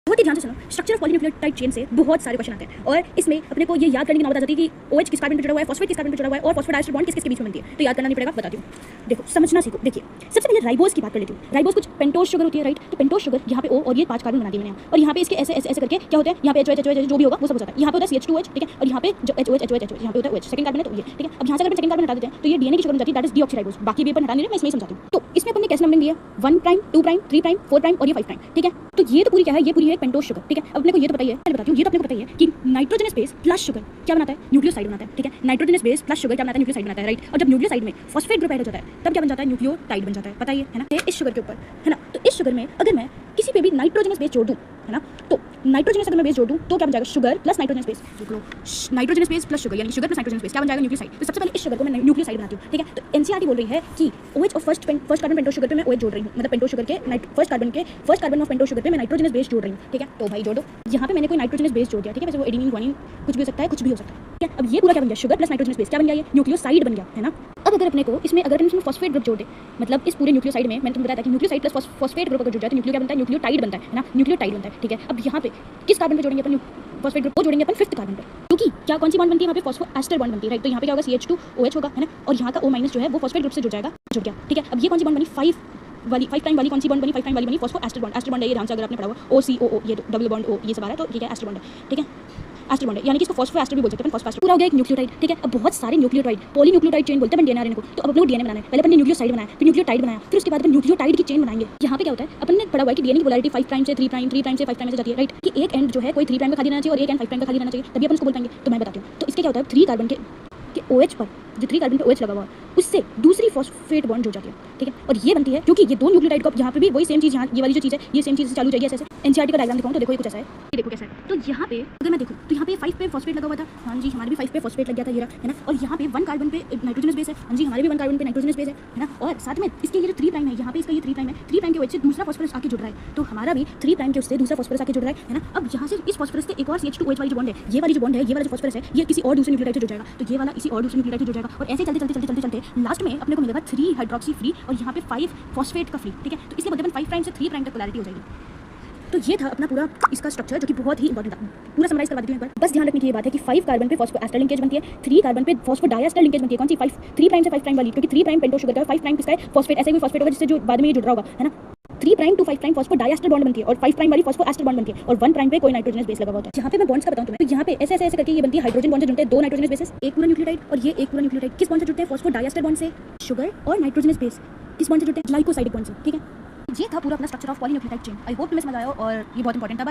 बहुत ही ध्यान से सुनो, स्ट्रक्चर ऑफ पॉलीन्यूक्लियोटाइड चेन से बहुत सारे क्वेश्चन आते हैं और इसमें अपने को ये याद करने की नौबत आ जाती है कि OH किस कार्बन पे जुड़ा हुआ है, फॉस्फेट किस कार्बन पे जुड़ा हुआ है और फॉस्फोडाइएस्टर बॉन्ड किस किस के बीच में बनती है। तो याद करना नहीं पड़ेगा, बताती हूँ। देखो समझना सीखो। देखिए सबसे पहले राइबोज की बात कर लेती हूँ। राइबोज कुछ पेंटोज शुगर होती है, राइट। तो पेंटोज शुगर यहाँ पे O और ये 5 कार्बन बना दिए मैंने, और यहाँ पे इसके ऐसे ऐसे ऐसे करके क्या होता है, यहाँ पे HOH जो भी होगा वो सब हो जाता है। यहाँ पे होता है CH2OH, ठीक है, और यहाँ पे जो HOH यहाँ पे होता है OH, सेकंड कार्बन है तो ये, ठीक है। अब यहाँ से अगर सेकंड कार्बन हटा देते हैं तो ये DNA की शुगर बन जाती है, दैट इज डीऑक्सीराइबोज। बाकी भी अपन हटा नहीं, मैं इसमें समझाती हूँ। तो इसमें अपन ने कैसे नंबरिंग दी है, 1 प्राइम 2 प्राइम 3 प्राइम 4 प्राइम और ये 5 प्राइम, ठीक है। तो ये तो पूरी क्या है, ये पूरी है पेंटोज शुगर, ठीक है। अब अपने को ये तो बताइए, पहले बताती हूँ, ये तो अपने को बताइए कि नाइट्रोजनस बेस प्लस शुगर क्या बनाता है, न्यूक्लियोसाइड बनाता है, ठीक है। नाइट्रोजनस बेस प्लस शुगर क्या बनाता है, न्यूक्लियोसाइड बनाता है, राइट। और जब न्यूक्लियोसाइड में फॉस्फेट ग्रुप ऐड हो जाता है तब क्या बन जाता है, न्यूक्लियोटाइड बन जाता है, पता ही है ना, इस शुगर के ऊपर, है ना। तो इस शुगर में अगर मैं किसी पे भी नाइट्रोजनस बेस जोड़ दूं, है ना, तो नाइट्रोजनस अगर मैं बेस जोड़ दूं तो क्या बन जाएगा, sugar plus nitrogenous base, nitrogenous base plus sugar यानी शुगर प्लस नाइट्रोजनस बेस क्या बन जाएगा, न्यूक्लियोसाइड। तो सबसे पहले इस शुगर को मैं न्यूक्लियोसाइड बनाती हूँ, ठीक है। तो एनसीईआरटी बोल रही है कि OH और फर्स्ट कार्बन पेंटोज शुगर पे मैं OH जोड़ रही हूँ, मतलब पेंटोज शुगर के first carbon of pentose sugar पे मैं नाइट्रोजनस बेस जोड़ रही हूँ, ठीक है। तो भाई जोड़ो, यहाँ पे मैंने कोई नाइट्रोजनस बेस जोड़ दिया, ठीक है। वैसे वो एडेनिन ग्वानिन कुछ भी हो सकता है, कुछ भी हो सकता है, ठीक है। अब ये पूरा क्या बन गया, शुगर प्लस नाइट्रोजनस बेस क्या बन गया, ये न्यूक्लियोसाइड बन गया, है ना। अब अगर अपने को इसमें अगर इसमें फॉस्फेट ग्रुप जोड़ दे, मतलब इस पूरे न्यूक्लियोसाइड में मैंने तुमको बताया था कि न्यूक्लियोसाइड प्लस फॉस्फेट ग्रुप अगर जुड़ जाए तो न्यूक्लियो क्या बनता है, न्यूक्लियोटाइड बनता है ना, न्यूक्लियोटाइड बनता है, ठीक है। अब यहाँ पे किस कार्बन पे जोड़ेंगे अपन फॉस्फेट ग्रुप को, जोड़ेंगे अपन 5th कार्बन पे, क्योंकि क्या कौन सी बॉन्ड बनती है, यहाँ पे फॉस्फोएस्टर बॉन्ड बनती है, राइट। तो यहाँ पे क्या होगा, CH2OH होगा, है ना, और यहाँ का O- जो है वो फॉस्फेट ग्रुप से जुड़ जाएगा, जुड़ गया, ठीक है। अब ये कौन सी बॉन्ड बनी, 5 प्राइम वाली कौन सी बॉन्ड बनी, 5 प्राइम वाली बनी फॉस्फोएस्टर बॉन्ड। एस्टर बॉन्ड है ये, ध्यान से अगर आपने पढ़ा हुआ OCOO, ये डबल बॉन्ड O ये सब आ रहा है, तो ठीक है एस्टर बॉन्ड है, ठीक है। एस्टर बॉन्ड है यानी कि इसको फॉस्फोएस्टर भी बोल सकते हैं, फॉस्फोएस्टर पूरा हो गया एक न्यूक्लियोटाइड, ठीक है। अब बहुत सारे न्यूक्लियोटाइड पॉलीन्यूक्लियोटाइड चेन बोलते हैं DNA को। तो अब अपने को DNA बनाना है, पहले अपन ने न्यूक्लियोसाइड बनाया, फिर न्यूक्लियोटाइड बनाया, फिर उसके बाद अपन न्यूक्लियोटाइड की चेन बनाएंगे। यहाँ पे क्या होता है, अपन ने पढ़ा हुआ है कि DNA की पोलैरिटी 5 प्राइम से 3 प्राइम 3 प्राइम से 5 प्राइम से जाती है, राइट। कि एक एंड जो है कोई 3 प्राइम का खाली रहना चाहिए और एक एंड 5 प्राइम का खाली रहना चाहिए, तभी अपन उसको बोल पाएंगे। तो मैं बताती हूँ, तो इसके क्या होता है, 3 कार्बन के OH पर जो 3 कार्बन पे OH लगा हुआ है उससे दूसरी फॉस्फेट बॉन्ड जुड़ जाती है, ठीक है। और ये बनती है क्योंकि ये दो न्यूक्लियोटाइड को यहाँ पे भी वही सेम चीज़, यहाँ ये वाली जो चीज़ है ये सेम चीज़ चालू जाएगी ऐसे ऐसे। एनसीईआरटी का डायग्राम दिखाऊं तो देखो ये कुछ ऐसा है, ये देखो कैसा है। तो यहाँ पे अगर मैं देखूँ तो यहाँ पे 5 पे फॉस्फेट लगा हुआ था, हाँ जी हमारे भी 5 पे फॉस्फेट लग गया था ये रहा, है ना। और यहाँ पे 1 कार्बन पे नाइट्रोजनस बेस है, हाँ जी हमारे भी 1 कार्बन पे नाइट्रोजनस बेस है ना। और साथ में इसके ये जो 3 प्राइम है, यहाँ पे इसका ये 3 प्राइम है, 3 प्राइम के OH से दूसरा फॉस्फोरस आके जुड़ रहा है, तो हमारा भी 3 प्राइम के उससे दूसरा फॉस्फोरस आके जुड़ रहा है ना। अब यहाँ से इस फॉस्फोरस से एक और CH2OH वाली जो बॉन्ड है, ये वाली जो बॉन्ड है, ये वाला जो फॉस्फोरस है ये किसी और दूसरे न्यूक्लियोटाइड से जुड़ जाएगा, तो ये वाला इसी और दूसरे न्यूक्लियोटाइड से जुड़ जाएगा। और ऐसे चलते चलते चलते चलते चलते लास्ट में अपने को मिलेगा 3 हाइड्रोक्सी फ्री और यहाँ पे 5 फॉस्फेट का फ्री, ठीक है। तो इसलिए बोलते हैं 5 प्राइम से 3 प्राइम तक पोलैरिटी हो जाएगी। तो ये था अपना पूरा इसका स्ट्रक्चर जो कि बहुत ही इंपॉर्टेंट था। पूरा समराइज करवा देती हूं एक बार। बस ध्यान रखने की ये बात है कि 5 कार्बन पे फॉस्फोएस्टर लिंकेज बनती है, 3 कार्बन पे फॉस्फोडाइएस्टर लिंकेज बनती है। कौन सी 3 प्राइम से 5 प्राइम वाली, क्योंकि 3 प्राइम पेंटोज शुगर का है, 5 प्राइम किसका है, फॉस्फेट। ऐसे कोई फॉस्फेट होगा जिससे जो बाद में ये जुड़ रहा होगा, है ना। 3 prime to 5 prime phosphodiester bond बनती है और 5 प्राइम वाली फॉस्फोएस्टर बॉन्ड बनती है और 1 प्राइम पे कोई नाइट्रोजनस बेस लगा हुआ होता है। यहाँ पे मैं बॉन्ड्स का बताऊं तुम्हें, तो यहाँ पे ऐसे ऐसे करके ये बनती है, हाइड्रोजन बॉन्ड से जुड़ते हैं 2 नाइट्रोजनस बेसेस, एक पूरा न्यूक्लियोटाइड और ये एक पूरा न्यूक्लियोटाइड। किस बॉन्ड से जुड़ते हैं, फॉस्फोडाइएस्टर बॉन्ड से शुगर, और नाइट्रोजनस बेस किस बॉन्ड से जुड़ते हैं, ग्लाइकोसाइडिक बॉन्ड से, ठीक है। ये था पूरा अपना structure of polynucleotide chain. I hope तुम्हें समझ आया और ये बहुत इंपॉर्टेंट था।